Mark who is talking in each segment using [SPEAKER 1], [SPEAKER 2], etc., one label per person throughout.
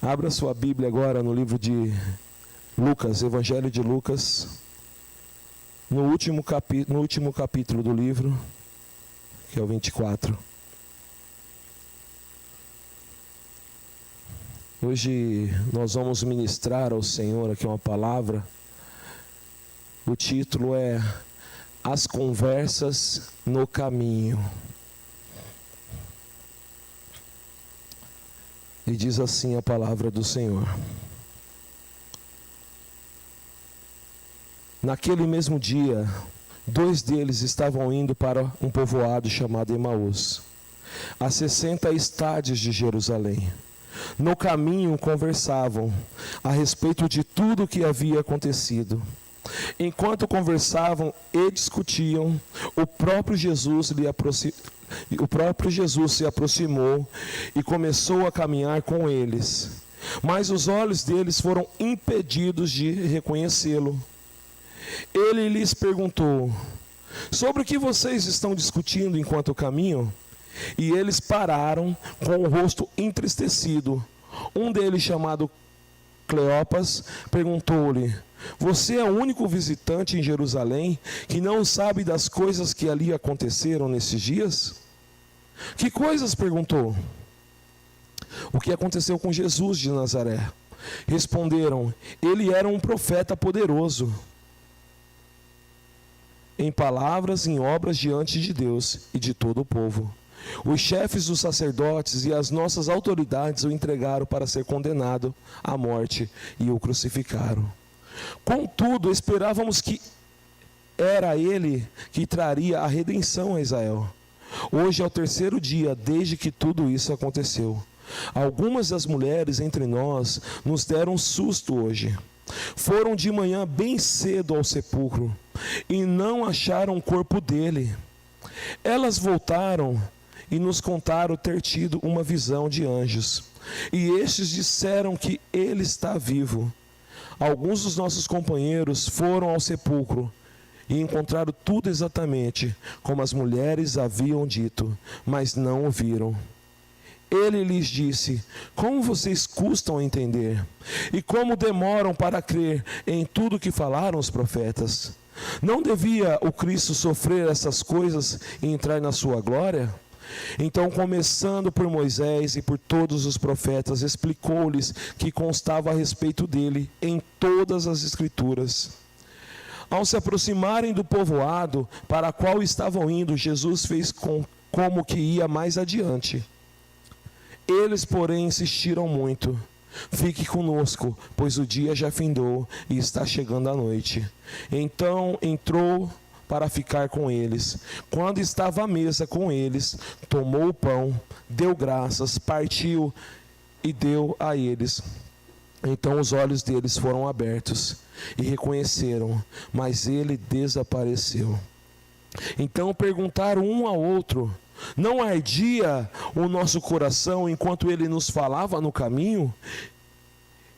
[SPEAKER 1] Abra sua Bíblia agora no livro de Lucas, Evangelho de Lucas, no último capítulo do livro, que é o 24. Hoje nós vamos ministrar ao Senhor aqui uma palavra. O título é As Conversas no Caminho. E diz assim a palavra do Senhor. Naquele mesmo dia, 2 deles estavam indo para um povoado chamado Emaús, a 60 estádios de Jerusalém. No caminho conversavam a respeito de tudo o que havia acontecido. Enquanto conversavam e discutiam, o próprio Jesus se aproximou e começou a caminhar com eles. Mas os olhos deles foram impedidos de reconhecê-lo. Ele lhes perguntou: sobre o que vocês estão discutindo enquanto caminham? E eles pararam com o rosto entristecido. Um deles, chamado Cleopas, perguntou-lhe: você é o único visitante em Jerusalém que não sabe das coisas que ali aconteceram nesses dias? Que coisas? Perguntou. O que aconteceu com Jesus de Nazaré? Responderam: ele era um profeta poderoso em palavras e em obras diante de Deus e de todo o povo. Os chefes dos sacerdotes e as nossas autoridades o entregaram para ser condenado à morte e o crucificaram. Contudo, esperávamos que era ele que traria a redenção a Israel. Hoje é o 3º dia desde que tudo isso aconteceu. Algumas das mulheres entre nós nos deram um susto hoje. Foram de manhã bem cedo ao sepulcro e não acharam o corpo dele. Elas voltaram e nos contaram ter tido uma visão de anjos, e estes disseram que ele está vivo. Alguns dos nossos companheiros foram ao sepulcro e encontraram tudo exatamente como as mulheres haviam dito, mas não o viram. Ele lhes disse: como vocês custam a entender? E como demoram para crer em tudo que falaram os profetas? Não devia o Cristo sofrer essas coisas e entrar na sua glória? Então, começando por Moisés e por todos os profetas, explicou-lhes que constava a respeito dele em todas as Escrituras. Ao se aproximarem do povoado para o qual estavam indo, Jesus fez como que ia mais adiante. Eles, porém, insistiram muito: fique conosco, pois o dia já findou e está chegando a noite. Então entrou para ficar com eles. Quando estava à mesa com eles, tomou o pão, deu graças, partiu e deu a eles. Então os olhos deles foram abertos e reconheceram, mas ele desapareceu. Então perguntaram um ao outro: não ardia o nosso coração enquanto ele nos falava no caminho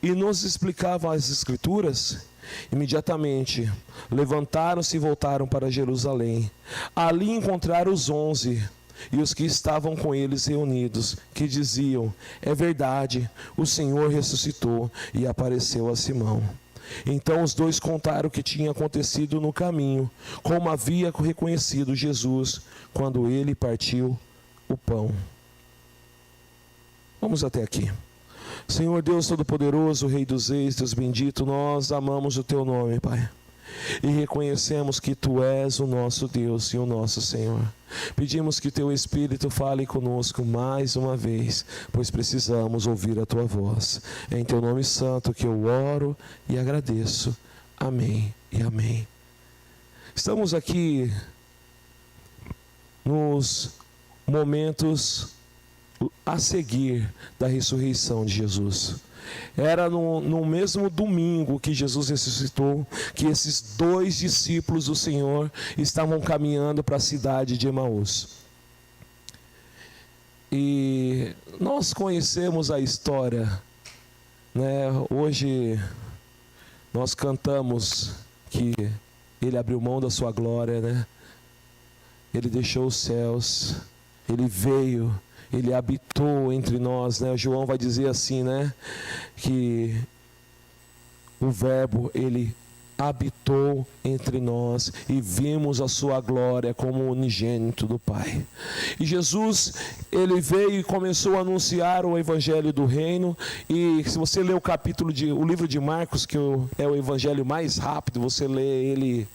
[SPEAKER 1] e nos explicava as Escrituras? Imediatamente levantaram-se e voltaram para Jerusalém. Ali encontraram os 11 e os que estavam com eles reunidos, que diziam: é verdade, o Senhor ressuscitou e apareceu a Simão. Então os 2 contaram o que tinha acontecido no caminho, como havia reconhecido Jesus quando ele partiu o pão. Vamos até aqui. Senhor Deus Todo-Poderoso, Rei dos Reis, Deus bendito, nós amamos o Teu nome, Pai, e reconhecemos que Tu és o nosso Deus e o nosso Senhor. Pedimos que Teu Espírito fale conosco mais uma vez, pois precisamos ouvir a Tua voz. É em Teu nome santo que eu oro e agradeço. Amém e amém. Estamos aqui nos momentos a seguir da ressurreição de Jesus. Era no mesmo domingo que Jesus ressuscitou, que esses 2 discípulos do Senhor estavam caminhando para a cidade de Emaús. E nós conhecemos a história, né? Hoje nós cantamos que ele abriu mão da sua glória, né? Ele deixou os céus, ele veio Ele habitou entre nós, né? João vai dizer assim, né? Que o Verbo, ele habitou entre nós e vimos a sua glória como unigênito do Pai. E Jesus, ele veio e começou a anunciar o evangelho do reino. E se você ler o livro de Marcos, que é o evangelho mais rápido, você lê ele,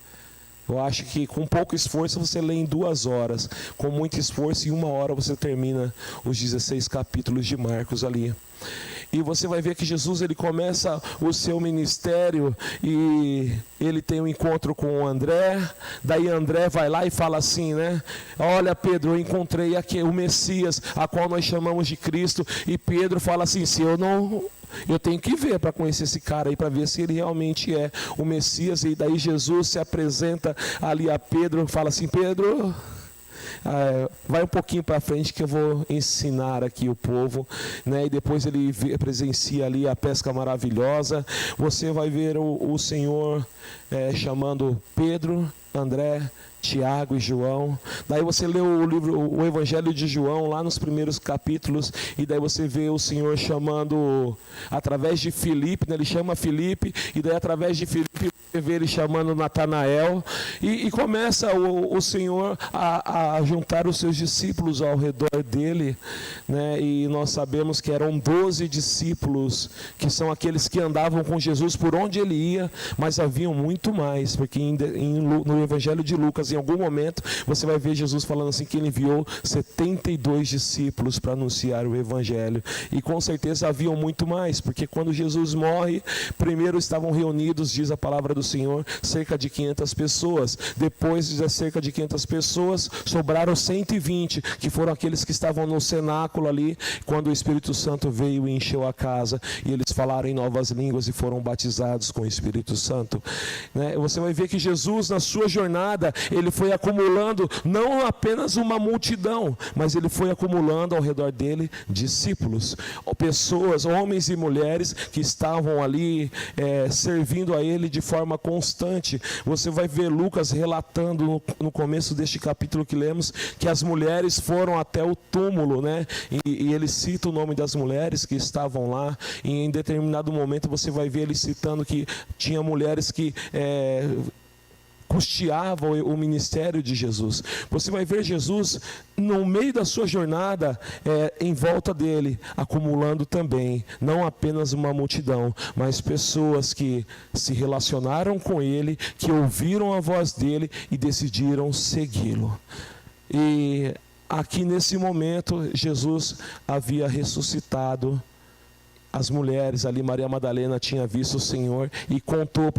[SPEAKER 1] eu acho que com pouco esforço você lê em 2 horas, com muito esforço em 1 hora você termina os 16 capítulos de Marcos ali. E você vai ver que Jesus, ele começa o seu ministério e ele tem um encontro com o André. Daí André vai lá e fala assim, né? Olha, Pedro, eu encontrei aqui o Messias, a qual nós chamamos de Cristo. E Pedro fala assim, se eu tenho que ver para conhecer esse cara aí, para ver se ele realmente é o Messias. E daí Jesus se apresenta ali a Pedro, fala assim, Pedro, vai um pouquinho para frente que eu vou ensinar aqui o povo, né? E depois ele presencia ali a pesca maravilhosa. Você vai ver o Senhor chamando Pedro, André, Tiago e João. Daí você lê o Evangelho de João lá nos primeiros capítulos, e daí você vê o Senhor chamando através de Filipe, né? Ele chama Filipe, e daí através de Filipe você vê ele chamando Natanael, e começa o Senhor a juntar os seus discípulos ao redor dele, né? E nós sabemos que eram 12 discípulos, que são aqueles que andavam com Jesus por onde ele ia, mas haviam muito mais, porque no Evangelho de Lucas, em algum momento, você vai ver Jesus falando assim, que ele enviou 72 discípulos para anunciar o Evangelho. E com certeza haviam muito mais, porque quando Jesus morre, primeiro estavam reunidos, diz a palavra do Senhor, cerca de 500 pessoas. Depois de cerca de 500 pessoas, sobraram 120, que foram aqueles que estavam no cenáculo ali, quando o Espírito Santo veio e encheu a casa, e eles falaram em novas línguas e foram batizados com o Espírito Santo, né? Você vai ver que Jesus, na sua jornada, ele foi acumulando não apenas uma multidão, mas ele foi acumulando ao redor dele discípulos, pessoas, homens e mulheres que estavam ali servindo a ele de forma constante. Você vai ver Lucas relatando no começo deste capítulo que lemos, que as mulheres foram até o túmulo, né? E ele cita o nome das mulheres que estavam lá, e em determinado momento você vai ver ele citando que tinha mulheres que custeavam o ministério de Jesus. Você vai ver Jesus no meio da sua jornada, em volta dele, acumulando também, não apenas uma multidão, mas pessoas que se relacionaram com ele, que ouviram a voz dele e decidiram segui-lo. E aqui nesse momento, Jesus havia ressuscitado. As mulheres ali, Maria Madalena tinha visto o Senhor e contou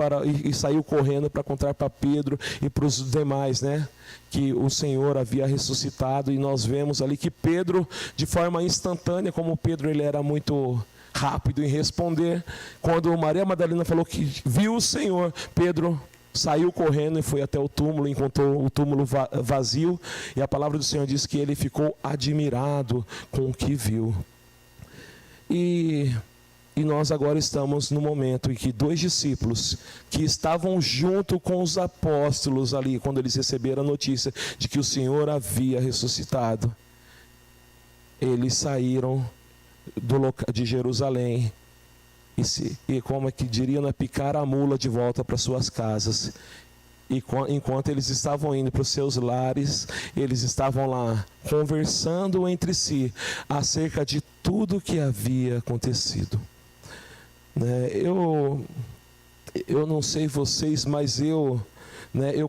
[SPEAKER 1] e saiu correndo para contar para Pedro e para os demais, né? Que o Senhor havia ressuscitado. E nós vemos ali que Pedro, de forma instantânea, como Pedro ele era muito rápido em responder, quando Maria Madalena falou que viu o Senhor, Pedro saiu correndo e foi até o túmulo, encontrou o túmulo vazio, e a palavra do Senhor diz que ele ficou admirado com o que viu. E nós agora estamos no momento em que 2 discípulos que estavam junto com os apóstolos ali, quando eles receberam a notícia de que o Senhor havia ressuscitado, eles saíram de Jerusalém e como é que diriam, né, picar a mula de volta para suas casas. E enquanto eles estavam indo para os seus lares, eles estavam lá conversando entre si acerca de tudo que havia acontecido, né? Eu não sei vocês, mas eu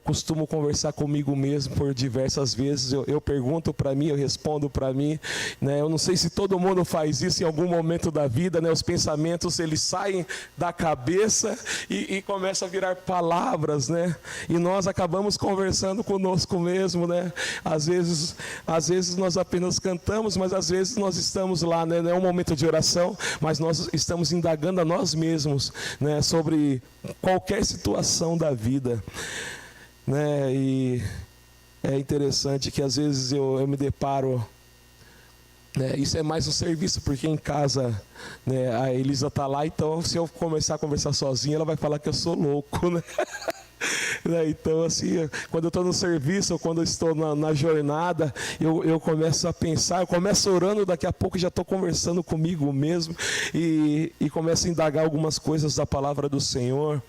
[SPEAKER 1] costumo conversar comigo mesmo por diversas vezes. Eu pergunto para mim, eu respondo para mim, né? Eu não sei se todo mundo faz isso em algum momento da vida, né? Os pensamentos, eles saem da cabeça e começam a virar palavras, né? E nós acabamos conversando conosco mesmo, né? Às vezes nós apenas cantamos, mas às vezes nós estamos lá, né? Não é um momento de oração, mas nós estamos indagando a nós mesmos, né? Sobre qualquer situação da vida, né? E é interessante que às vezes eu me deparo, né? Isso é mais um serviço, porque em casa, né, a Elisa está lá, então se eu começar a conversar sozinha, ela vai falar que eu sou louco, né? Então, assim, quando eu estou no serviço ou quando eu estou na jornada, eu começo a pensar, eu começo orando, daqui a pouco já estou conversando comigo mesmo e começo a indagar algumas coisas da palavra do Senhor.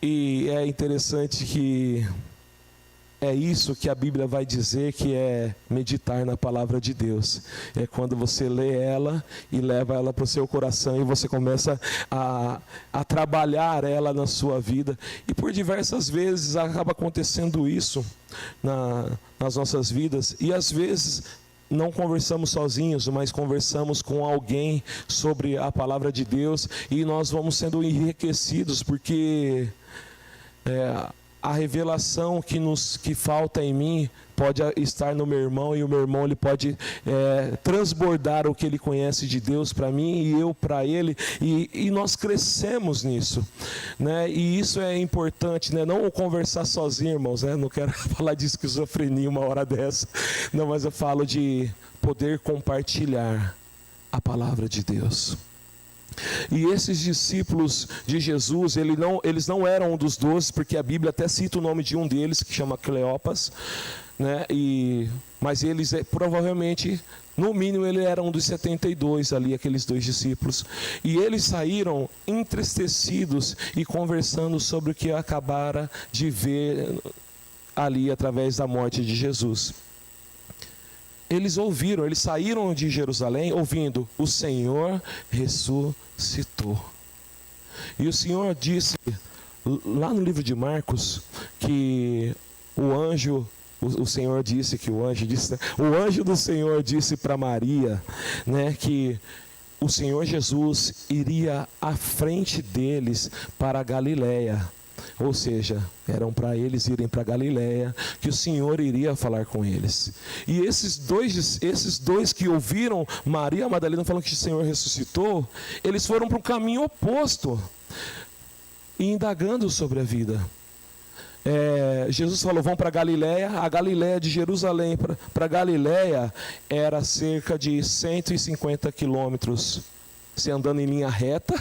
[SPEAKER 1] E é interessante que é isso que a Bíblia vai dizer, que é meditar na palavra de Deus. É quando você lê ela e leva ela para o seu coração e você começa a trabalhar ela na sua vida. E por diversas vezes acaba acontecendo isso nas nossas vidas. E às vezes não conversamos sozinhos, mas conversamos com alguém sobre a palavra de Deus. E nós vamos sendo enriquecidos, porque a revelação que falta em mim pode estar no meu irmão, e o meu irmão ele pode transbordar o que ele conhece de Deus para mim e eu para ele, e nós crescemos nisso, né? E isso é importante, né? Não conversar sozinho, irmãos, né? Não quero falar de esquizofrenia uma hora dessa, não, mas eu falo de poder compartilhar a palavra de Deus. E esses discípulos de Jesus, eles não eram um dos 12, porque a Bíblia até cita o nome de um deles, que chama Cleopas, né? Mas eles provavelmente, no mínimo, ele era um dos 72 ali, aqueles 2 discípulos. E eles saíram entristecidos e conversando sobre o que acabara de ver ali através da morte de Jesus. Eles saíram de Jerusalém ouvindo: o Senhor ressuscitou. E o Senhor disse, lá no livro de Marcos, que o Senhor disse, o anjo do Senhor disse para Maria, né, que o Senhor Jesus iria à frente deles para a Galileia. Ou seja, eram para eles irem para Galileia, que o Senhor iria falar com eles. E esses dois que ouviram Maria Madalena falando que o Senhor ressuscitou, eles foram para o caminho oposto, e indagando sobre a vida. Jesus falou: vão para Galileia. A Galileia, de Jerusalém para Galileia, era cerca de 150 quilômetros, se andando em linha reta.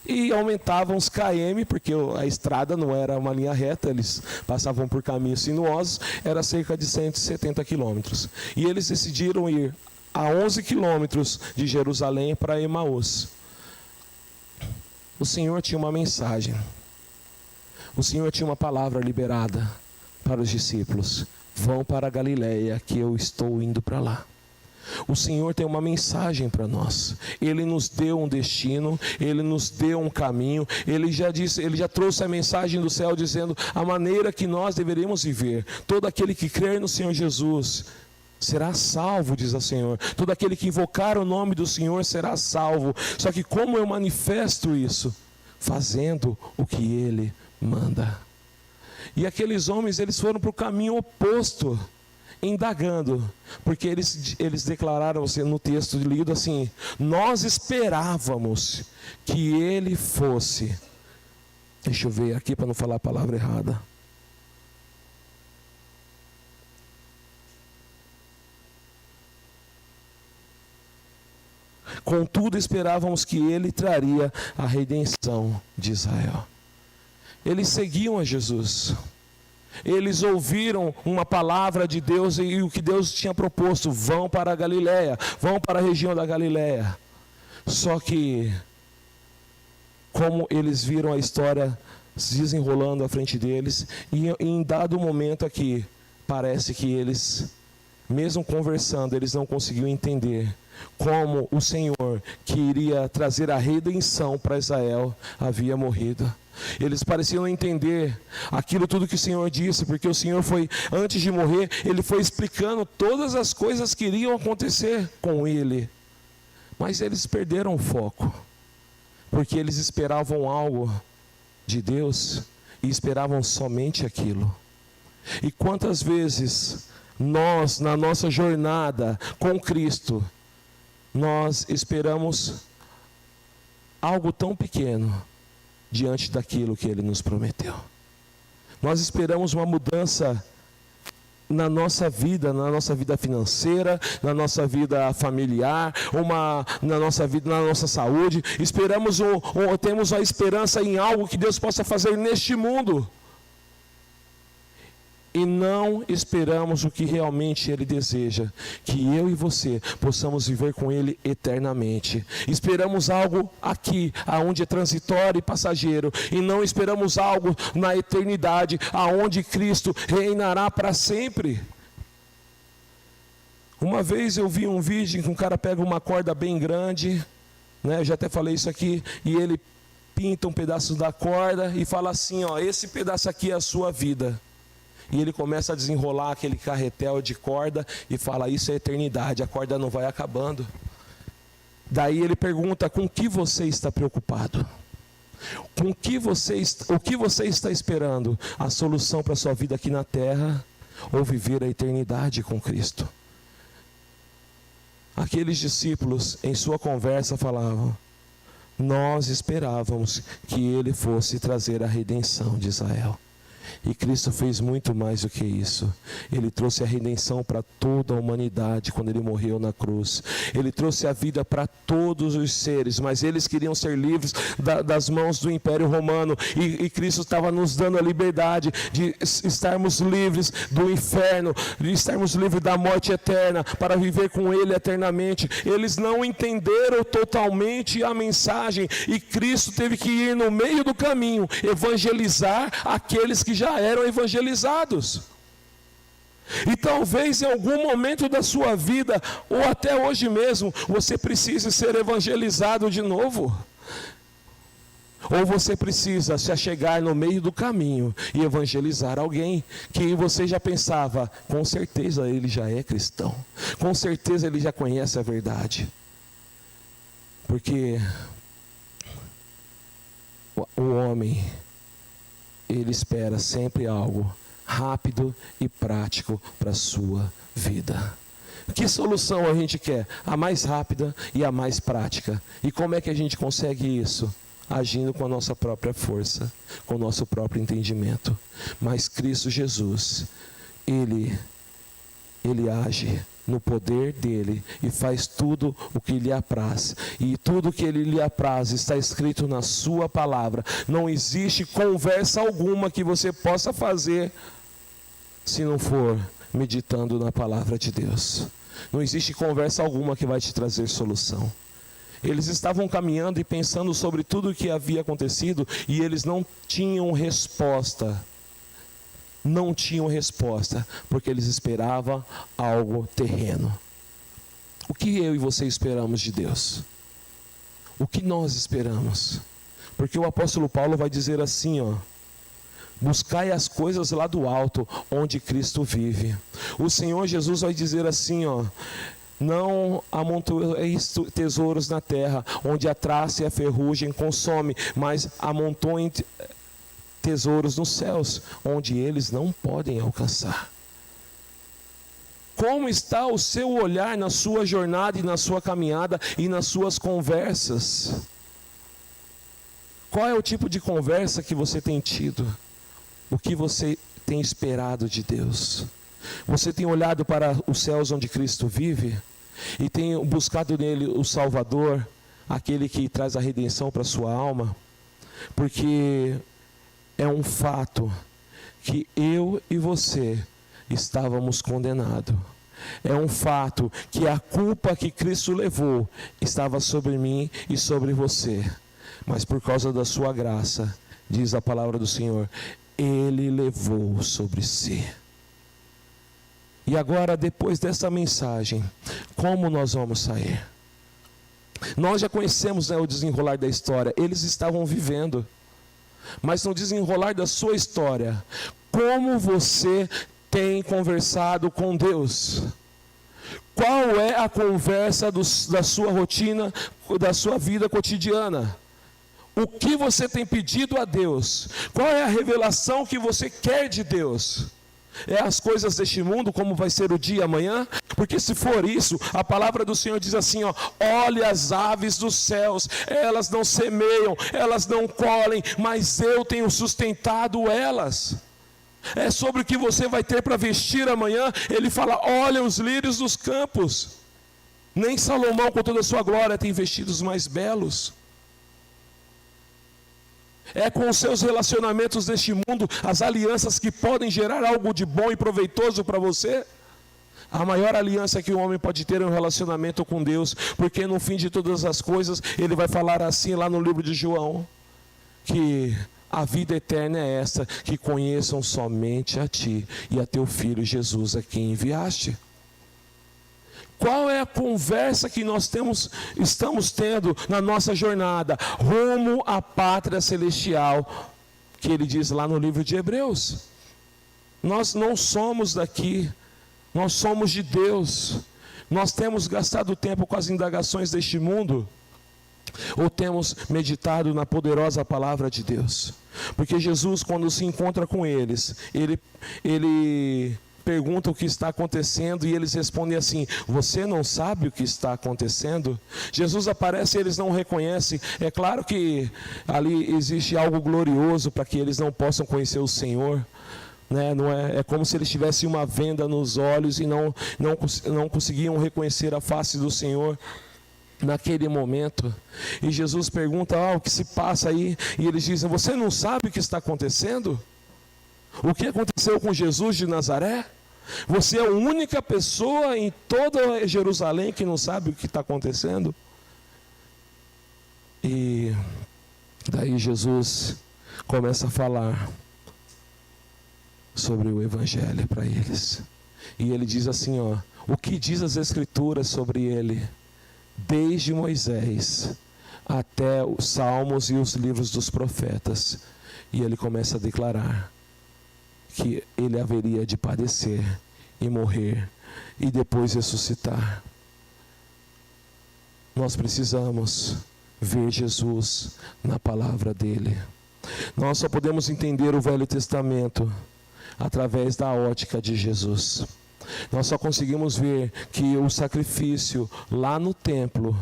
[SPEAKER 1] E aumentavam os km, porque a estrada não era uma linha reta, eles passavam por caminhos sinuosos, era cerca de 170 quilômetros. E eles decidiram ir a 11 quilômetros de Jerusalém para Emaús. O Senhor tinha uma mensagem, o Senhor tinha uma palavra liberada para os discípulos: vão para a Galileia, que eu estou indo para lá. O Senhor tem uma mensagem para nós. Ele nos deu um destino, Ele nos deu um caminho. Ele já trouxe a mensagem do céu dizendo a maneira que nós deveríamos viver. Todo aquele que crer no Senhor Jesus será salvo, diz o Senhor. Todo aquele que invocar o nome do Senhor será salvo. Só que como eu manifesto isso? Fazendo o que Ele manda. E aqueles homens, eles foram para o caminho oposto, indagando, porque eles declararam, no texto lido assim: nós esperávamos que ele fosse, deixa eu ver aqui para não falar a palavra errada, contudo esperávamos que ele traria a redenção de Israel. Eles seguiam a Jesus. Eles ouviram uma palavra de Deus e o que Deus tinha proposto: vão para a Galileia, vão para a região da Galileia. Só que, como eles viram a história se desenrolando à frente deles, e em dado momento aqui, parece que eles, mesmo conversando, eles não conseguiam entender como o Senhor, que iria trazer a redenção para Israel, havia morrido. Eles pareciam entender aquilo tudo que o Senhor disse, porque o Senhor foi, antes de morrer, Ele foi explicando todas as coisas que iriam acontecer com Ele. Mas eles perderam o foco, porque eles esperavam algo de Deus e esperavam somente aquilo. E quantas vezes nós, na nossa jornada com Cristo, nós esperamos algo tão pequeno diante daquilo que Ele nos prometeu. Nós esperamos uma mudança na nossa vida financeira, na nossa vida familiar, na nossa vida, na nossa saúde. Esperamos temos a esperança em algo que Deus possa fazer neste mundo, e não esperamos o que realmente Ele deseja, que eu e você possamos viver com Ele eternamente. Esperamos algo aqui, aonde é transitório e passageiro, e não esperamos algo na eternidade, aonde Cristo reinará para sempre. Uma vez eu vi um vídeo em que um cara pega uma corda bem grande, né? Eu já até falei isso aqui, e ele pinta um pedaço da corda e fala assim, ó, esse pedaço aqui é a sua vida. E ele começa a desenrolar aquele carretel de corda e fala, isso é eternidade, a corda não vai acabando. Daí ele pergunta, com que você está preocupado? O que você está esperando? A solução para a sua vida aqui na terra ou viver a eternidade com Cristo? Aqueles discípulos em sua conversa falavam, nós esperávamos que Ele fosse trazer a redenção de Israel. E Cristo fez muito mais do que isso. Ele trouxe a redenção para toda a humanidade quando Ele morreu na cruz. Ele trouxe a vida para todos os seres, mas eles queriam ser livres das mãos do Império Romano. E Cristo estava nos dando a liberdade de estarmos livres do inferno, de estarmos livres da morte eterna, para viver com Ele eternamente. Eles não entenderam totalmente a mensagem, e Cristo teve que ir no meio do caminho, evangelizar aqueles que já eram evangelizados. E talvez em algum momento da sua vida, ou até hoje mesmo, você precise ser evangelizado de novo. Ou você precisa se achegar no meio do caminho e evangelizar alguém que você já pensava, com certeza ele já é cristão, com certeza ele já conhece a verdade. Porque o homem, ele espera sempre algo rápido e prático para a sua vida. Que solução a gente quer? A mais rápida e a mais prática. E como é que a gente consegue isso? Agindo com a nossa própria força, com o nosso próprio entendimento. Mas Cristo Jesus, Ele age no poder dele e faz tudo o que lhe apraz. E tudo o que ele lhe apraz está escrito na sua palavra. Não existe conversa alguma que você possa fazer se não for meditando na palavra de Deus. Não existe conversa alguma que vai te trazer solução. Eles estavam caminhando e pensando sobre tudo o que havia acontecido, e eles não tinham resposta. Não tinham resposta, porque eles esperavam algo terreno. O que eu e você esperamos de Deus? O que nós esperamos? Porque o apóstolo Paulo vai dizer assim, ó: buscai as coisas lá do alto, onde Cristo vive. O Senhor Jesus vai dizer assim, ó: não amontoeis tesouros na terra, onde a traça e a ferrugem consome, mas amontoem tesouros nos céus, onde eles não podem alcançar. Como está o seu olhar na sua jornada e na sua caminhada e nas suas conversas? Qual é o tipo de conversa que você tem tido? O que você tem esperado de Deus? Você tem olhado para os céus onde Cristo vive e tem buscado nele o Salvador, aquele que traz a redenção para a sua alma? Porque é um fato que eu e você estávamos condenados. É um fato que a culpa que Cristo levou estava sobre mim e sobre você. Mas por causa da sua graça, diz a palavra do Senhor, Ele levou sobre si. E agora, depois dessa mensagem, como nós vamos sair? Nós já conhecemos, né, o desenrolar da história. Eles estavam vivendo. Mas no desenrolar da sua história, como você tem conversado com Deus? Qual é a conversa da sua rotina, da sua vida cotidiana? O que você tem pedido a Deus? Qual é a revelação que você quer de Deus? É as coisas deste mundo, como vai ser o dia amanhã? Porque se for isso, a palavra do Senhor diz assim, ó: olhe as aves dos céus, elas não semeiam, elas não colhem, mas eu tenho sustentado elas. É sobre o que você vai ter para vestir amanhã. Ele fala, olha os lírios dos campos. Nem Salomão com toda a sua glória tem vestidos mais belos. É com os seus relacionamentos deste mundo, as alianças que podem gerar algo de bom e proveitoso para você. A maior aliança que o homem pode ter é um relacionamento com Deus, porque no fim de todas as coisas, ele vai falar assim lá no livro de João, que a vida eterna é esta, que conheçam somente a Ti e a Teu Filho Jesus, a quem enviaste. Qual é a conversa que nós estamos tendo na nossa jornada rumo à pátria celestial, que ele diz lá no livro de Hebreus? Nós não somos daqui, nós somos de Deus. Nós temos gastado tempo com as indagações deste mundo, ou temos meditado na poderosa palavra de Deus? Porque Jesus, quando se encontra com eles, ele pergunta o que está acontecendo e eles respondem assim: você não sabe o que está acontecendo? Jesus aparece e eles não reconhecem. É claro que ali existe algo glorioso para que eles não possam conhecer o Senhor, né? É como se eles tivessem uma venda nos olhos e não conseguiam reconhecer a face do Senhor naquele momento. E Jesus pergunta: o que se passa aí? E eles dizem: você não sabe o que está acontecendo? O que aconteceu com Jesus de Nazaré? Você é a única pessoa em toda Jerusalém que não sabe o que está acontecendo? E daí Jesus começa a falar sobre o Evangelho para eles. E ele diz assim: o que diz as Escrituras sobre ele? Desde Moisés até os Salmos e os livros dos profetas. E ele começa a declarar que ele haveria de padecer e morrer e depois ressuscitar. Nós precisamos ver Jesus na palavra dele. Nós só podemos entender o Velho Testamento através da ótica de Jesus. Nós só conseguimos ver que o sacrifício lá no templo,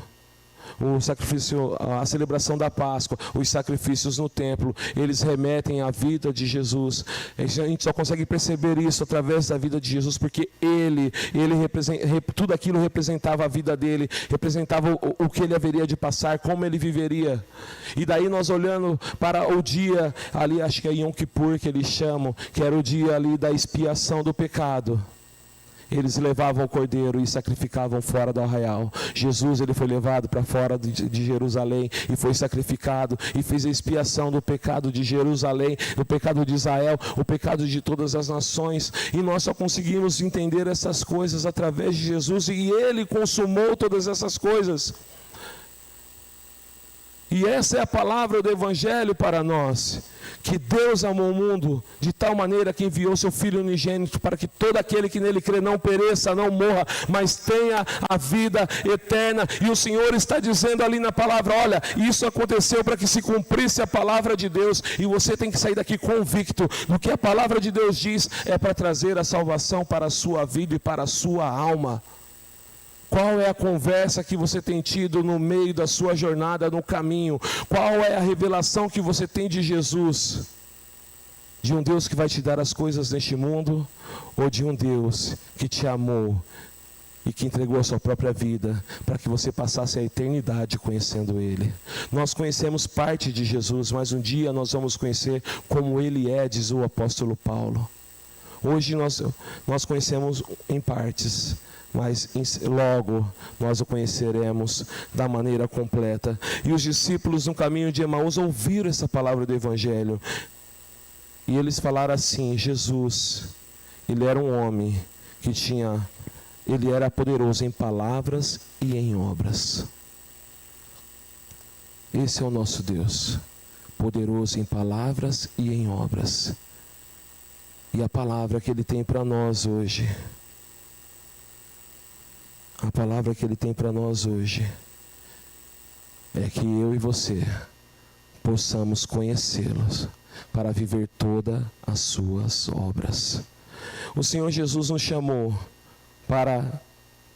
[SPEAKER 1] o sacrifício, a celebração da Páscoa, os sacrifícios no templo, eles remetem à vida de Jesus. A gente só consegue perceber isso através da vida de Jesus, porque tudo aquilo representava a vida dele, representava o que ele haveria de passar, como ele viveria. E daí nós olhando para o dia ali, acho que é Yom Kippur que eles chamam, que era o dia ali da expiação do pecado. Eles levavam o cordeiro e sacrificavam fora do arraial. Jesus, ele foi levado para fora de Jerusalém e foi sacrificado e fez a expiação do pecado de Jerusalém, do pecado de Israel, o pecado de todas as nações. E nós só conseguimos entender essas coisas através de Jesus, e ele consumou todas essas coisas. E essa é a palavra do Evangelho para nós, que Deus amou o mundo de tal maneira que enviou seu Filho unigênito para que todo aquele que nele crê não pereça, não morra, mas tenha a vida eterna. E o Senhor está dizendo ali na palavra: olha, isso aconteceu para que se cumprisse a palavra de Deus, e você tem que sair daqui convicto do que a palavra de Deus diz, é para trazer a salvação para a sua vida e para a sua alma. Qual é a conversa que você tem tido no meio da sua jornada, no caminho? Qual é a revelação que você tem de Jesus? De um Deus que vai te dar as coisas neste mundo, ou de um Deus que te amou e que entregou a sua própria vida para que você passasse a eternidade conhecendo Ele? Nós conhecemos parte de Jesus, mas um dia nós vamos conhecer como Ele é, diz o apóstolo Paulo. Hoje nós conhecemos em partes, mas logo nós o conheceremos da maneira completa. E os discípulos no caminho de Emaús ouviram essa palavra do Evangelho, e eles falaram assim: Jesus, ele era um homem ele era poderoso em palavras e em obras. Esse é o nosso Deus, poderoso em palavras e em obras. E a palavra que ele tem para nós hoje, a palavra que ele tem para nós hoje é que eu e você possamos conhecê-los para viver todas as suas obras. O Senhor Jesus nos chamou para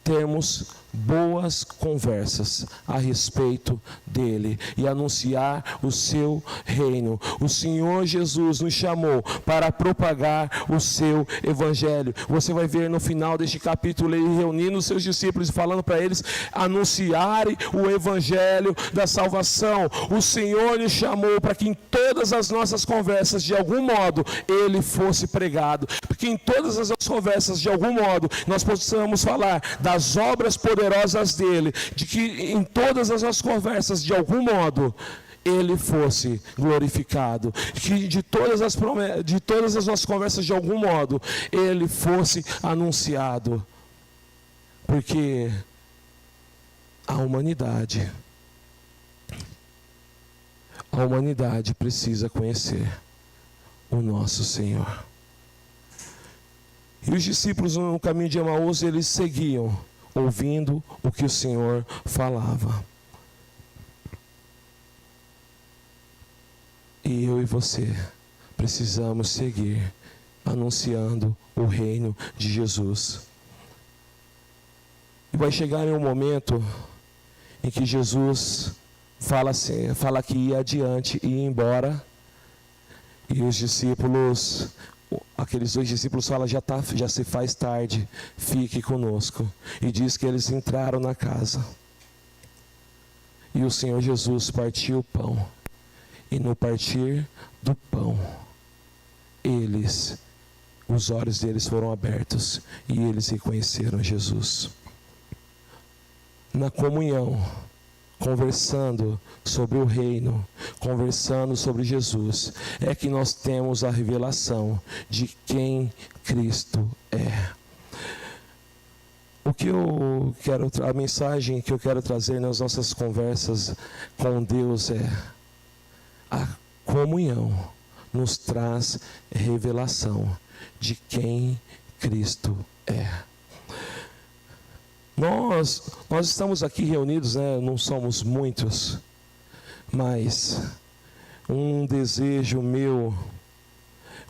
[SPEAKER 1] termos boas conversas a respeito dele e anunciar o seu reino. O Senhor Jesus nos chamou para propagar o seu evangelho. Você vai ver no final deste capítulo ele reunindo os seus discípulos e falando para eles anunciarem o evangelho da salvação. O Senhor nos chamou para que em todas as nossas conversas, de algum modo, ele fosse pregado. Porque em todas as nossas conversas, de algum modo, nós possamos falar das obras poderosas dele, de que em todas as nossas conversas, de algum modo, ele fosse glorificado, que de todas as nossas conversas, de algum modo, ele fosse anunciado, porque a humanidade precisa conhecer o nosso Senhor. E os discípulos no caminho de Emaús, eles seguiam ouvindo o que o Senhor falava. E eu e você precisamos seguir anunciando o reino de Jesus. E vai chegar em um momento em que Jesus fala que ia adiante e ia embora. E os discípulos, aqueles 2 discípulos falam, já se faz tarde, fique conosco. E diz que eles entraram na casa. E o Senhor Jesus partiu o pão. E no partir do pão, os olhos deles foram abertos e eles reconheceram Jesus. Na comunhão, conversando sobre o reino, conversando sobre Jesus, é que nós temos a revelação de quem Cristo é. A mensagem que eu quero trazer nas nossas conversas com Deus é: a comunhão nos traz revelação de quem Cristo é. Nós estamos aqui reunidos, né? Não somos muitos, mas um desejo meu,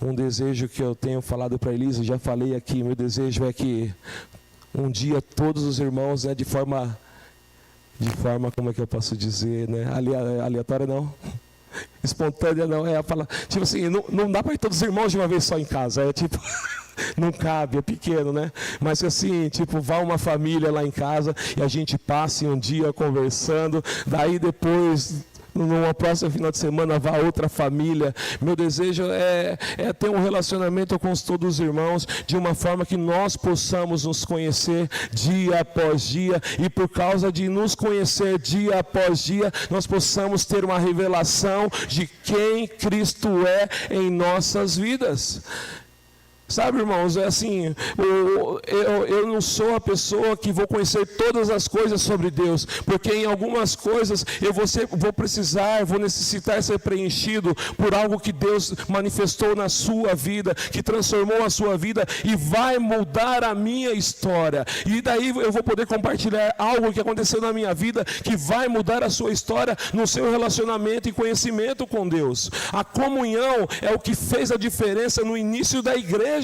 [SPEAKER 1] um desejo que eu tenho falado para a Elisa, já falei aqui, meu desejo é que um dia todos os irmãos, né, de forma, como é que eu posso dizer, né? Aleatória não, espontânea não, tipo assim, não dá para ir todos os irmãos de uma vez só em casa, é tipo... Não cabe, é pequeno, né? Mas assim, tipo, vá uma família lá em casa e a gente passe um dia conversando, daí depois, numa próxima final de semana, vá outra família. Meu desejo é ter um relacionamento com todos os irmãos de uma forma que nós possamos nos conhecer dia após dia, e por causa de nos conhecer dia após dia, nós possamos ter uma revelação de quem Cristo é em nossas vidas. Sabe, irmãos, é assim, eu não sou a pessoa que vou conhecer todas as coisas sobre Deus, porque em algumas coisas eu vou necessitar ser preenchido por algo que Deus manifestou na sua vida, que transformou a sua vida e vai mudar a minha história. E daí eu vou poder compartilhar algo que aconteceu na minha vida, que vai mudar a sua história no seu relacionamento e conhecimento com Deus. A comunhão é o que fez a diferença no início da igreja.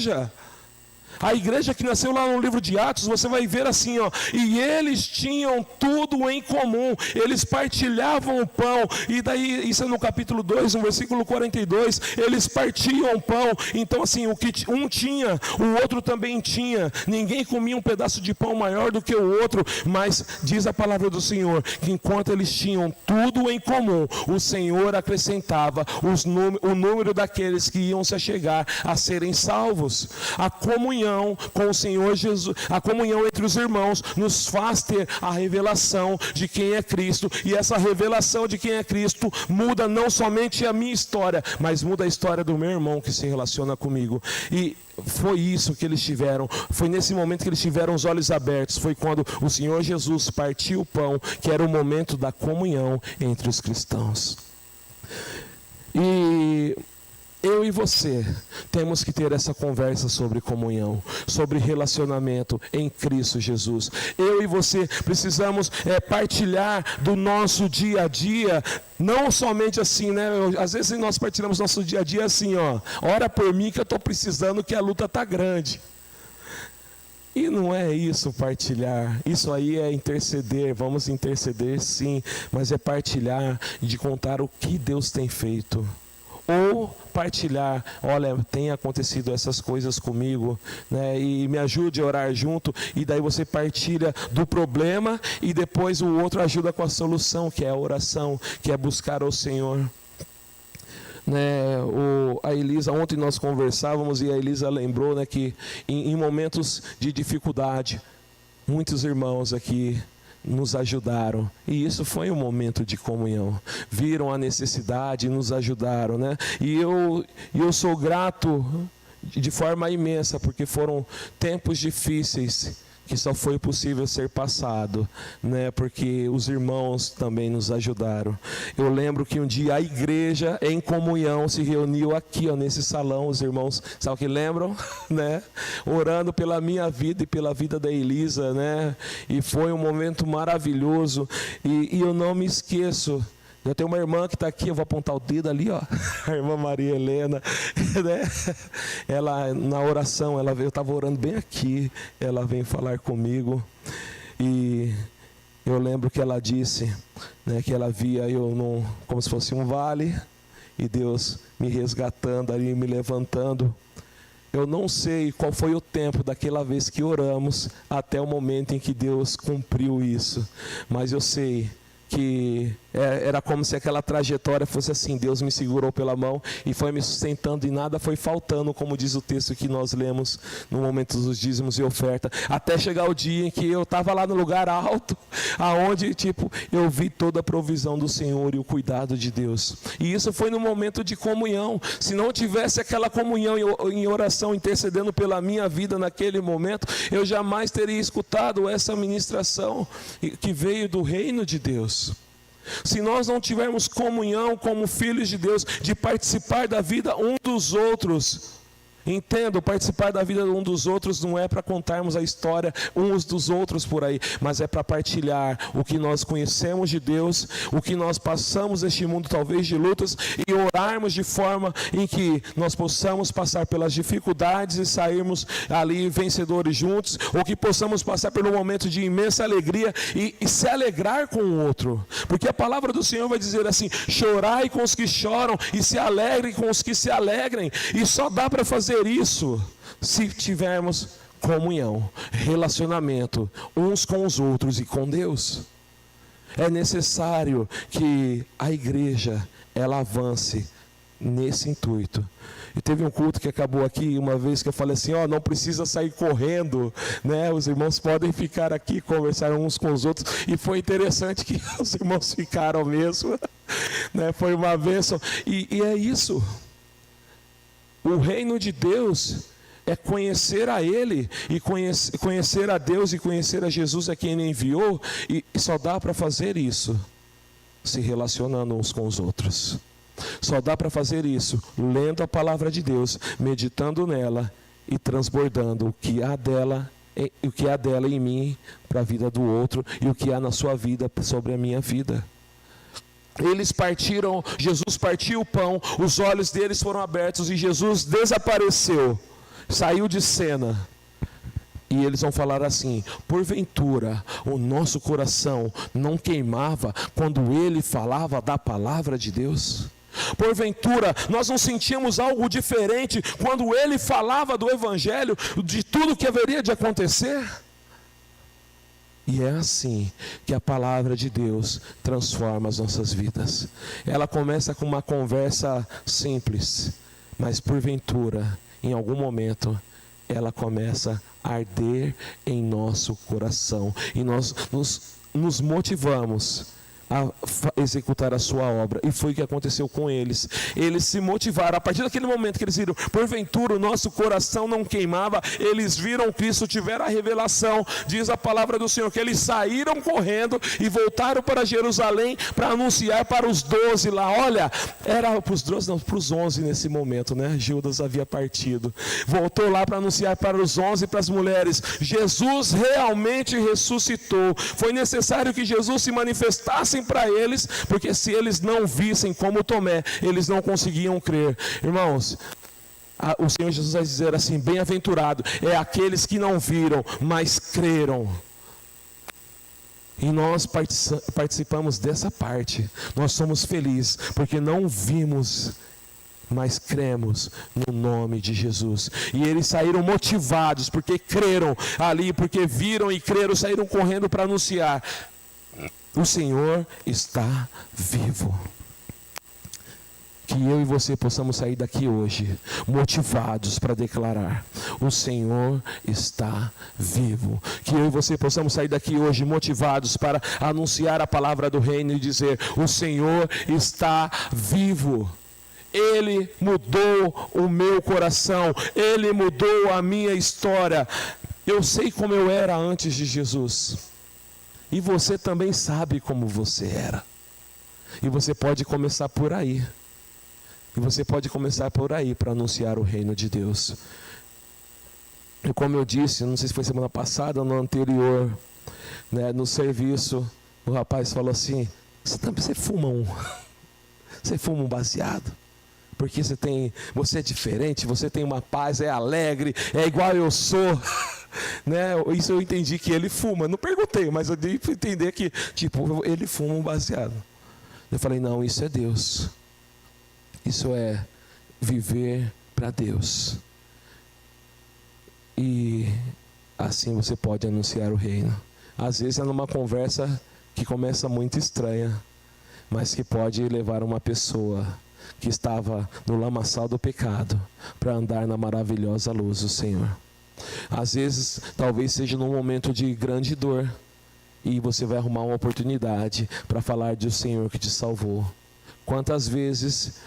[SPEAKER 1] A igreja que nasceu lá no livro de Atos, você vai ver assim, ó, e eles tinham tudo em comum, eles partilhavam o pão, e daí, isso é no capítulo 2, no versículo 42, eles partiam o pão, então assim, o que um tinha, o outro também tinha, ninguém comia um pedaço de pão maior do que o outro, mas diz a palavra do Senhor, que enquanto eles tinham tudo em comum, o Senhor acrescentava o número daqueles que iam se achegar a serem salvos. A comunhão com o Senhor Jesus, a comunhão entre os irmãos nos faz ter a revelação de quem é Cristo, e essa revelação de quem é Cristo muda não somente a minha história, mas muda a história do meu irmão que se relaciona comigo. E foi isso que eles tiveram, foi nesse momento que eles tiveram os olhos abertos, foi quando o Senhor Jesus partiu o pão, que era o momento da comunhão entre os cristãos. E eu e você temos que ter essa conversa sobre comunhão, sobre relacionamento em Cristo Jesus. Eu e você precisamos partilhar do nosso dia a dia, não somente assim, né? Às vezes nós partilhamos nosso dia a dia assim, ó, ora por mim que eu estou precisando, que a luta está grande. E não é isso partilhar, isso aí é interceder, vamos interceder sim, mas é partilhar de contar o que Deus tem feito. Ou partilhar, olha, tem acontecido essas coisas comigo, né? E me ajude a orar junto, e daí você partilha do problema e depois o outro ajuda com a solução, que é a oração, que é buscar ao Senhor. Né, a Elisa, ontem nós conversávamos e a Elisa lembrou, né, que em momentos de dificuldade, muitos irmãos aqui nos ajudaram, e isso foi um momento de comunhão, viram a necessidade e nos ajudaram, né? E eu sou grato de forma imensa, porque foram tempos difíceis que só foi possível ser passado, né? Porque os irmãos também nos ajudaram. Eu lembro que um dia a igreja em comunhão se reuniu aqui, ó, nesse salão, os irmãos, sabe o que lembram? Né? Orando pela minha vida e pela vida da Elisa, né? E foi um momento maravilhoso, e eu não me esqueço. Eu tenho uma irmã que está aqui, eu vou apontar o dedo ali, ó, a irmã Maria Helena, né? Ela, na oração, eu estava orando bem aqui, ela veio falar comigo, e eu lembro que ela disse, né, que ela via eu como se fosse um vale, e Deus me resgatando ali, me levantando. Eu não sei qual foi o tempo daquela vez que oramos, até o momento em que Deus cumpriu isso, mas eu sei que era como se aquela trajetória fosse assim, Deus me segurou pela mão e foi me sustentando, e nada foi faltando, como diz o texto que nós lemos no momento dos dízimos e oferta, até chegar o dia em que eu estava lá no lugar alto, aonde eu vi toda a provisão do Senhor e o cuidado de Deus, e isso foi no momento de comunhão. Se não tivesse aquela comunhão em oração, intercedendo pela minha vida naquele momento, eu jamais teria escutado essa ministração que veio do reino de Deus. Se nós não tivermos comunhão como filhos de Deus, de participar da vida um dos outros, entendo, participar da vida um dos outros não é para contarmos a história uns dos outros por aí, mas é para partilhar o que nós conhecemos de Deus, o que nós passamos neste mundo talvez de lutas, e orarmos de forma em que nós possamos passar pelas dificuldades e sairmos ali vencedores juntos, ou que possamos passar por um momento de imensa alegria e se alegrar com o outro, porque a palavra do Senhor vai dizer assim: chorai com os que choram e se alegrem com os que se alegrem, e só dá para fazer isso se tivermos comunhão, relacionamento uns com os outros e com Deus. É necessário que a igreja ela avance nesse intuito. E teve um culto que acabou aqui uma vez que eu falei assim, não precisa sair correndo, né? Os irmãos podem ficar aqui, conversar uns com os outros, e foi interessante que os irmãos ficaram mesmo, né? Foi uma bênção, e é isso. O reino de Deus é conhecer a Ele, e conhecer a Deus e conhecer a Jesus, a quem Ele enviou, e só dá para fazer isso se relacionando uns com os outros. Só dá para fazer isso lendo a palavra de Deus, meditando nela e transbordando o que há dela em mim para a vida do outro, e o que há na sua vida sobre a minha vida. Eles partiram, Jesus partiu o pão, os olhos deles foram abertos e Jesus desapareceu, saiu de cena. E eles vão falar assim: porventura o nosso coração não queimava quando ele falava da palavra de Deus? Porventura nós não sentíamos algo diferente quando ele falava do evangelho, de tudo que haveria de acontecer? E é assim que a palavra de Deus transforma as nossas vidas. Ela começa com uma conversa simples, mas porventura, em algum momento, ela começa a arder em nosso coração. E nós nos motivamos a executar a sua obra. E foi o que aconteceu com eles. Eles se motivaram. A partir daquele momento que eles viram, porventura o nosso coração não queimava, eles viram Cristo, tiveram a revelação. Diz a palavra do Senhor que eles saíram correndo e voltaram para Jerusalém para anunciar para os 12 lá. Olha, era para os 12, não, para os 11 nesse momento, né? Judas havia partido. Voltou lá para anunciar para os 11, para as mulheres: Jesus realmente ressuscitou. Foi necessário que Jesus se manifestasse para eles, porque se eles não vissem como Tomé, eles não conseguiam crer. Irmãos, o Senhor Jesus vai dizer assim: bem-aventurado é aqueles que não viram, mas creram. E nós participamos dessa parte. Nós somos felizes porque não vimos, mas cremos no nome de Jesus. E eles saíram motivados porque creram ali, porque viram e creram, saíram correndo para anunciar: o Senhor está vivo. Que eu e você possamos sair daqui hoje motivados para declarar: o Senhor está vivo. Que eu e você possamos sair daqui hoje motivados para anunciar a palavra do reino e dizer: o Senhor está vivo. Ele mudou o meu coração, Ele mudou a minha história. Eu sei como eu era antes de Jesus, e você também sabe como você era. E você pode começar por aí. E você pode começar por aí para anunciar o reino de Deus. E como eu disse, não sei se foi semana passada ou no anterior, né, no serviço, o rapaz falou assim: você fuma um baseado? Porque você é diferente, você tem uma paz, é alegre, é igual eu sou. Né? Isso eu entendi que ele fuma. Não perguntei, mas eu dei para entender que, tipo, ele fuma um baseado. Eu falei: não, isso é Deus. Isso é viver para Deus. E assim você pode anunciar o reino. Às vezes é numa conversa que começa muito estranha, mas que pode levar uma pessoa que estava no lamaçal do pecado para andar na maravilhosa luz do Senhor. Às vezes, talvez seja num momento de grande dor, e você vai arrumar uma oportunidade para falar do Senhor que te salvou. Quantas vezes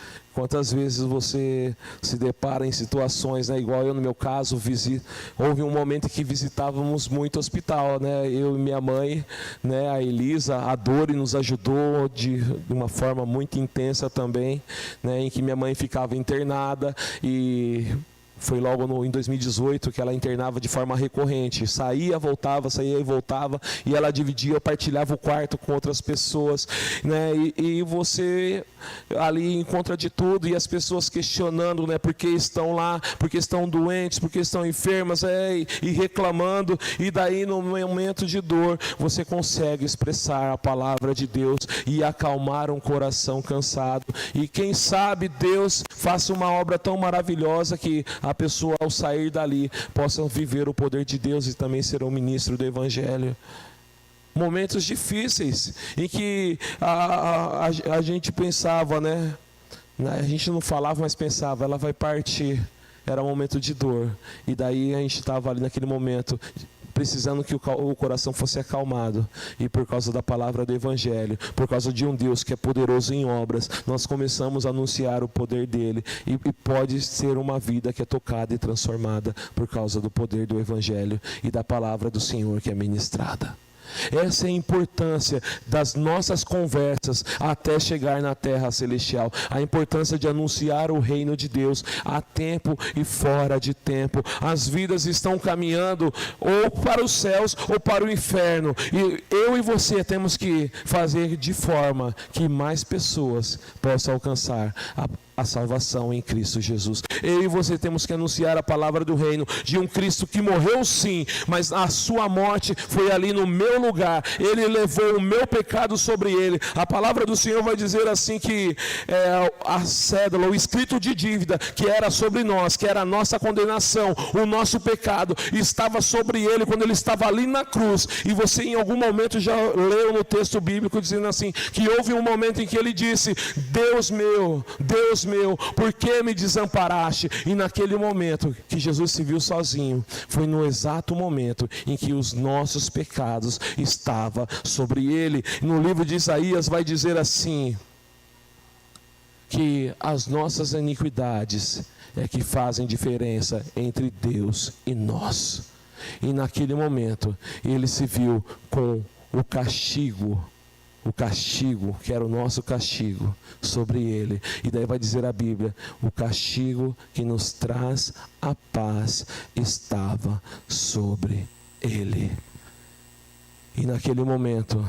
[SPEAKER 1] você se depara em situações, né, igual eu no meu caso, houve um momento que visitávamos muito o hospital, né, eu e minha mãe, né, a Elisa, a Dori nos ajudou de uma forma muito intensa também, né, em que minha mãe ficava internada, e foi logo em 2018 que ela internava de forma recorrente. Saía e voltava. E ela dividia, partilhava o quarto com outras pessoas. Né? E você ali encontra de tudo. E as pessoas questionando, né, por que estão lá, por que estão doentes, por que estão enfermas, e reclamando. E daí no momento de dor você consegue expressar a palavra de Deus e acalmar um coração cansado. E quem sabe Deus faça uma obra tão maravilhosa que a pessoa, ao sair dali, possa viver o poder de Deus e também ser um ministro do Evangelho. Momentos difíceis em que a gente pensava, né? A gente não falava, mas pensava: ela vai partir. Era um momento de dor. E daí a gente estava ali naquele momento, precisando que o coração fosse acalmado. E por causa da palavra do Evangelho, por causa de um Deus que é poderoso em obras, nós começamos a anunciar o poder dele. E pode ser uma vida que é tocada e transformada por causa do poder do Evangelho e da palavra do Senhor que é ministrada. Essa é a importância das nossas conversas até chegar na terra celestial. A importância de anunciar o reino de Deus a tempo e fora de tempo. As vidas estão caminhando ou para os céus ou para o inferno. E eu e você temos que fazer de forma que mais pessoas possam alcançar a salvação em Cristo Jesus. Eu e você temos que anunciar a palavra do reino de um Cristo que morreu sim, mas a sua morte foi ali no meu lugar. Ele levou o meu pecado sobre ele. A palavra do Senhor vai dizer assim que a cédula, o escrito de dívida que era sobre nós, que era a nossa condenação, o nosso pecado, estava sobre ele quando ele estava ali na cruz. E você em algum momento já leu no texto bíblico dizendo assim, que houve um momento em que ele disse: Deus meu, por que me desamparaste? E naquele momento que Jesus se viu sozinho, foi no exato momento em que os nossos pecados estavam sobre ele. No livro de Isaías vai dizer assim, que as nossas iniquidades é que fazem diferença entre Deus e nós. E naquele momento ele se viu com o castigo, que era o nosso castigo, sobre ele. E daí vai dizer a Bíblia: o castigo que nos traz a paz estava sobre ele. E naquele momento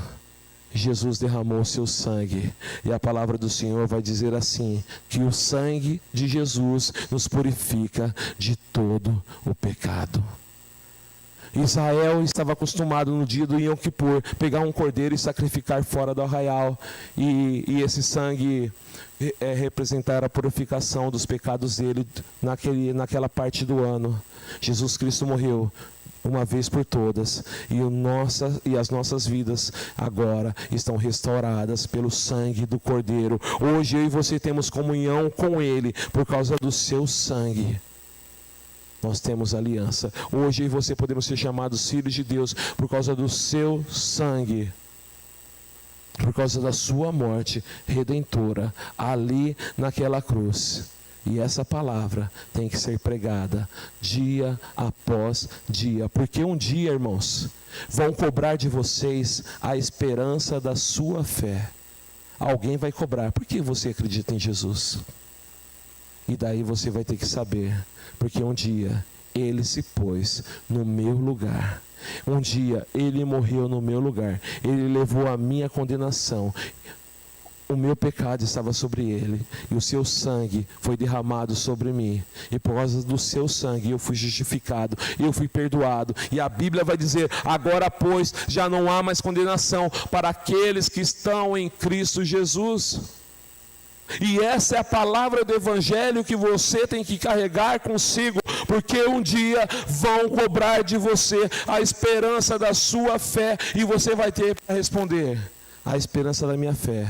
[SPEAKER 1] Jesus derramou o seu sangue, e a palavra do Senhor vai dizer assim, que o sangue de Jesus nos purifica de todo o pecado. Israel estava acostumado no dia do Yom Kippur pegar um cordeiro e sacrificar fora do arraial, e esse sangue representar a purificação dos pecados dele naquela parte do ano. Jesus Cristo morreu uma vez por todas, e as nossas vidas agora estão restauradas pelo sangue do Cordeiro. Hoje eu e você temos comunhão com Ele por causa do seu sangue. Nós temos aliança. Hoje eu e você podemos ser chamados filhos de Deus por causa do seu sangue, por causa da sua morte redentora ali naquela cruz. E essa palavra tem que ser pregada dia após dia, porque um dia, irmãos, vão cobrar de vocês a esperança da sua fé. Alguém vai cobrar, por que você acredita em Jesus? E daí você vai ter que saber, porque um dia Ele se pôs no meu lugar. Um dia Ele morreu no meu lugar. Ele levou a minha condenação. O meu pecado estava sobre Ele, e o seu sangue foi derramado sobre mim, e por causa do seu sangue eu fui justificado, eu fui perdoado. E a Bíblia vai dizer: agora pois já não há mais condenação para aqueles que estão em Cristo Jesus. E essa é a palavra do Evangelho que você tem que carregar consigo, porque um dia vão cobrar de você a esperança da sua fé, e você vai ter para responder: a esperança da minha fé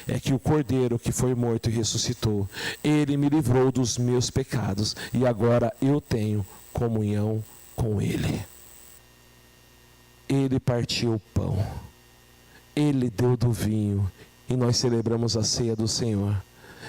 [SPEAKER 1] é que o Cordeiro que foi morto e ressuscitou, Ele me livrou dos meus pecados, e agora eu tenho comunhão com Ele. Ele partiu o pão, Ele deu do vinho, e nós celebramos a ceia do Senhor.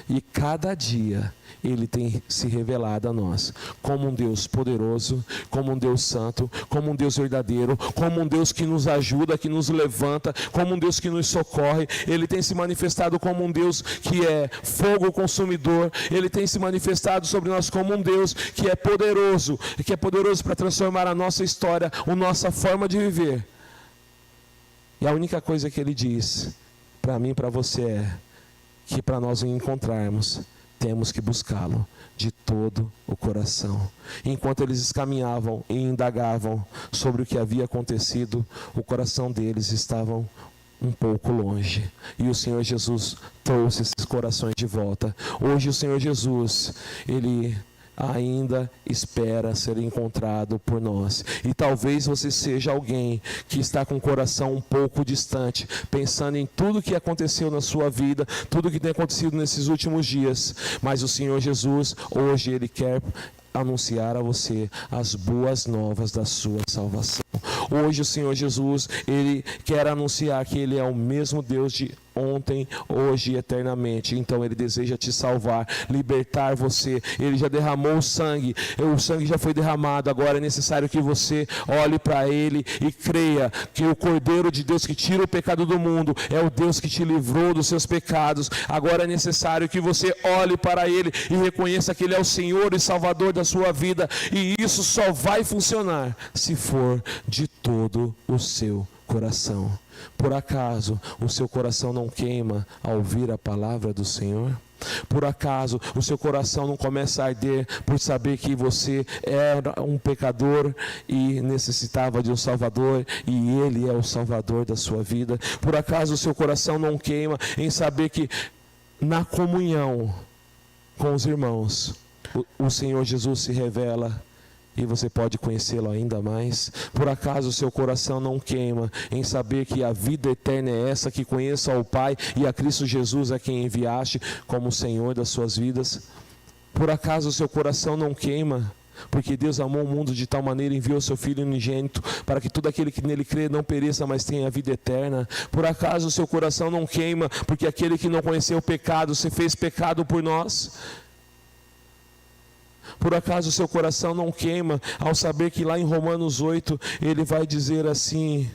[SPEAKER 1] E cada dia Ele tem se revelado a nós como um Deus poderoso, como um Deus santo, como um Deus verdadeiro, como um Deus que nos ajuda, que nos levanta, como um Deus que nos socorre. Ele tem se manifestado como um Deus que é fogo consumidor. Ele tem se manifestado sobre nós como um Deus que é poderoso para transformar a nossa história, a nossa forma de viver. E a única coisa que Ele diz para mim e para você é que para nós o encontrarmos, temos que buscá-lo de todo o coração. Enquanto eles caminhavam e indagavam sobre o que havia acontecido, o coração deles estava um pouco longe. E o Senhor Jesus trouxe esses corações de volta. Hoje o Senhor Jesus, Ele ainda espera ser encontrado por nós. E talvez você seja alguém que está com o coração um pouco distante, pensando em tudo que aconteceu na sua vida, tudo que tem acontecido nesses últimos dias. Mas o Senhor Jesus, hoje Ele quer anunciar a você as boas novas da sua salvação. Hoje o Senhor Jesus, Ele quer anunciar que Ele é o mesmo Deus de ontem, hoje e eternamente. Então Ele deseja te salvar, libertar você. Ele já derramou o sangue já foi derramado. Agora é necessário que você olhe para Ele e creia que o Cordeiro de Deus que tira o pecado do mundo é o Deus que te livrou dos seus pecados. Agora é necessário que você olhe para Ele e reconheça que Ele é o Senhor e Salvador da sua vida, e isso só vai funcionar se for de todo o seu coração. Por acaso o seu coração não queima ao ouvir a palavra do Senhor? Por acaso o seu coração não começa a arder por saber que você era um pecador e necessitava de um Salvador, e Ele é o Salvador da sua vida? Por acaso o seu coração não queima em saber que na comunhão com os irmãos o Senhor Jesus se revela e você pode conhecê-lo ainda mais? Por acaso o seu coração não queima em saber que a vida eterna é essa, que conheça ao Pai e a Cristo Jesus a quem enviaste como Senhor das suas vidas? Por acaso o seu coração não queima porque Deus amou o mundo de tal maneira, enviou seu Filho unigênito, para que todo aquele que nele crê não pereça, mas tenha a vida eterna? Por acaso o seu coração não queima porque aquele que não conheceu o pecado se fez pecado por nós? Por acaso o seu coração não queima ao saber que lá em Romanos 8 ele vai dizer assim: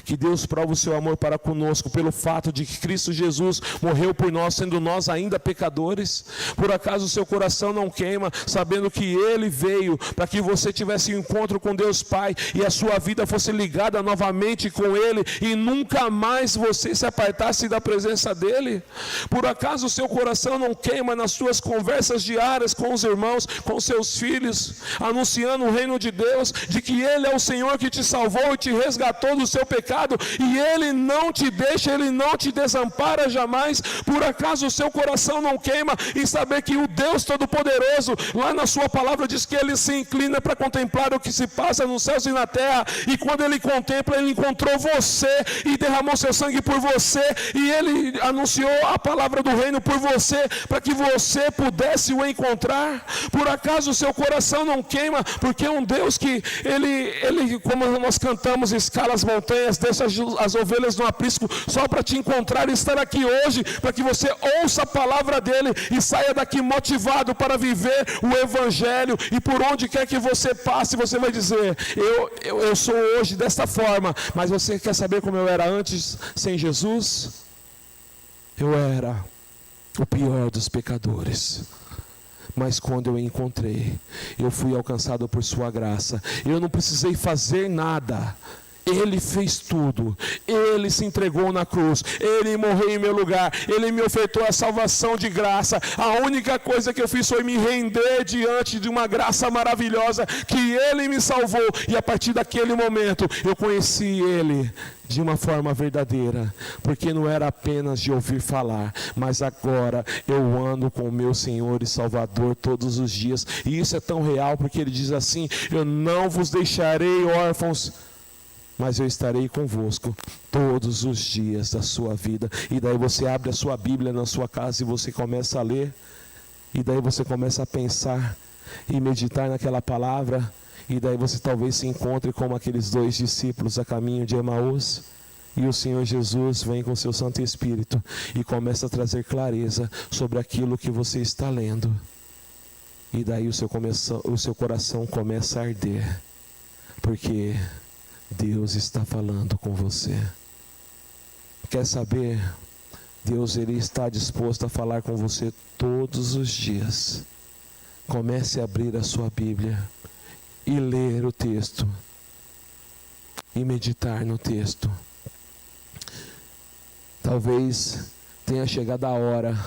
[SPEAKER 1] Que Deus prova o seu amor para conosco pelo fato de que Cristo Jesus morreu por nós, sendo nós ainda pecadores. Por acaso o seu coração não queima, sabendo que Ele veio para que você tivesse um encontro com Deus Pai e a sua vida fosse ligada novamente com Ele e nunca mais você se apartasse da presença dEle? Por acaso o seu coração não queima nas suas conversas diárias com os irmãos, com seus filhos, anunciando o reino de Deus, de que Ele é o Senhor que te salvou e te resgatou do seu pecado, e Ele não te deixa, Ele não te desampara jamais? Por acaso o seu coração não queima em saber que o Deus Todo-Poderoso, lá na sua palavra diz que Ele se inclina para contemplar o que se passa nos céus e na terra, e quando Ele contempla, Ele encontrou você e derramou seu sangue por você, e Ele anunciou a palavra do reino por você, para que você pudesse o encontrar? Por acaso o seu coração não queima, porque é um Deus que Ele, como nós cantamos, escala as montanhas, deixa as ovelhas no aprisco, só para te encontrar e estar aqui hoje, para que você ouça a palavra dEle e saia daqui motivado para viver o Evangelho, e por onde quer que você passe, você vai dizer, eu sou hoje desta forma, mas você quer saber como eu era antes, sem Jesus? Eu era o pior dos pecadores, mas quando eu encontrei, eu fui alcançado por sua graça, eu não precisei fazer nada, Ele fez tudo, Ele se entregou na cruz, Ele morreu em meu lugar, Ele me ofertou a salvação de graça. A única coisa que eu fiz foi me render diante de uma graça maravilhosa, que Ele me salvou, e a partir daquele momento eu conheci Ele de uma forma verdadeira, porque não era apenas de ouvir falar, mas agora eu ando com o meu Senhor e Salvador todos os dias, e isso é tão real, porque Ele diz assim: eu não vos deixarei órfãos, mas eu estarei convosco todos os dias da sua vida. E daí você abre a sua Bíblia na sua casa e você começa a ler, e daí você começa a pensar e meditar naquela palavra, e daí você talvez se encontre como aqueles 2 discípulos a caminho de Emaús, e o Senhor Jesus vem com seu Santo Espírito e começa a trazer clareza sobre aquilo que você está lendo, e daí o seu coração começa a arder, porque Deus está falando com você. Quer saber? Deus, Ele está disposto a falar com você todos os dias. Comece a abrir a sua Bíblia e ler o texto e meditar no texto. Talvez tenha chegado a hora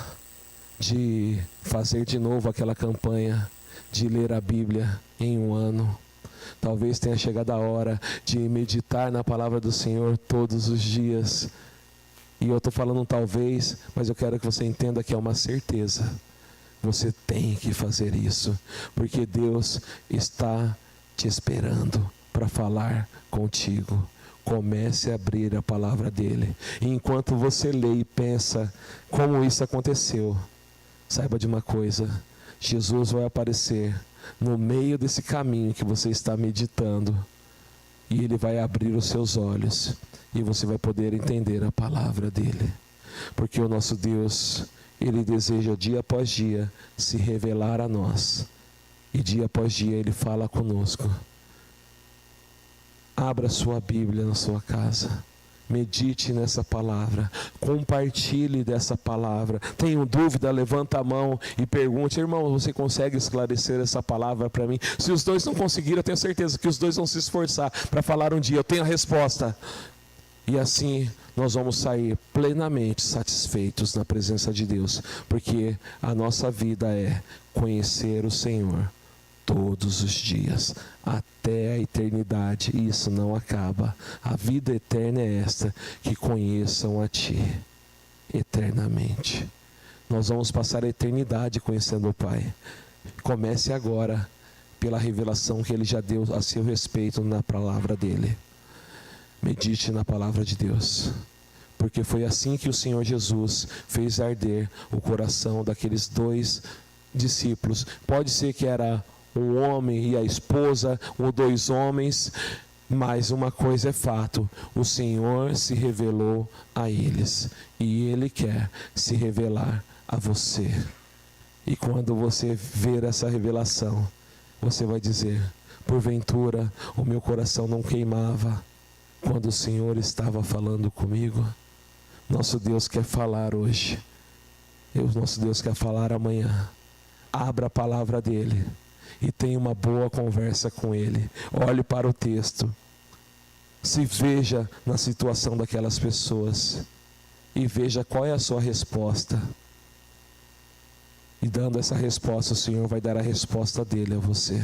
[SPEAKER 1] de fazer de novo aquela campanha de ler a Bíblia em um ano. Talvez tenha chegado a hora de meditar na palavra do Senhor todos os dias. E eu estou falando talvez, mas eu quero que você entenda que é uma certeza. Você tem que fazer isso, porque Deus está te esperando para falar contigo. Comece a abrir a palavra dEle. E enquanto você lê e pensa como isso aconteceu, saiba de uma coisa: Jesus vai aparecer no meio desse caminho que você está meditando, e Ele vai abrir os seus olhos, e você vai poder entender a palavra dEle, porque o nosso Deus, Ele deseja dia após dia se revelar a nós, e dia após dia Ele fala conosco. Abra sua Bíblia na sua casa, medite nessa palavra, compartilhe dessa palavra. Tenho dúvida, levanta a mão e pergunte: irmão, você consegue esclarecer essa palavra para mim? Se os 2 não conseguiram, eu tenho certeza que os 2 vão se esforçar para falar um dia. Eu tenho a resposta. E assim nós vamos sair plenamente satisfeitos na presença de Deus, porque a nossa vida é conhecer o Senhor todos os dias, até a eternidade, e isso não acaba. A vida eterna é esta, que conheçam a Ti eternamente. Nós vamos passar a eternidade conhecendo o Pai. Comece agora pela revelação que Ele já deu a seu respeito na palavra dEle. Medite na palavra de Deus, porque foi assim que o Senhor Jesus fez arder o coração daqueles 2 discípulos. Pode ser que era um homem e a esposa, ou 2 homens, mas uma coisa é fato: o Senhor se revelou a eles, e Ele quer se revelar a você. E quando você ver essa revelação, você vai dizer: porventura o meu coração não queimava quando o Senhor estava falando comigo. Nosso Deus quer falar hoje. E o nosso Deus quer falar amanhã. Abra a palavra dele e tenha uma boa conversa com ele. Olhe para o texto. Se veja na situação daquelas pessoas e veja qual é a sua resposta. E dando essa resposta, o Senhor vai dar a resposta dele a você.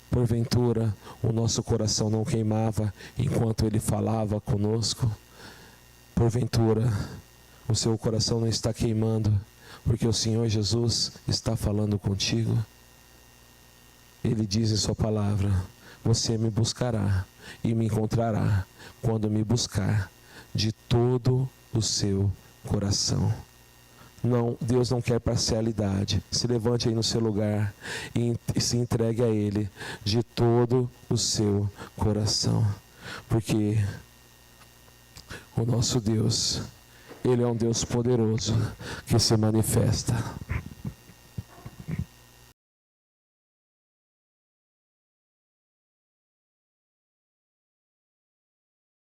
[SPEAKER 1] Porventura, o nosso coração não queimava enquanto ele falava conosco? Porventura, o seu coração não está queimando porque o Senhor Jesus está falando contigo? Ele diz em sua palavra: você me buscará e me encontrará quando me buscar de todo o seu coração. Não, Deus não quer parcialidade. Se levante aí no seu lugar e se entregue a Ele de todo o seu coração. Porque o nosso Deus, Ele é um Deus poderoso que se manifesta.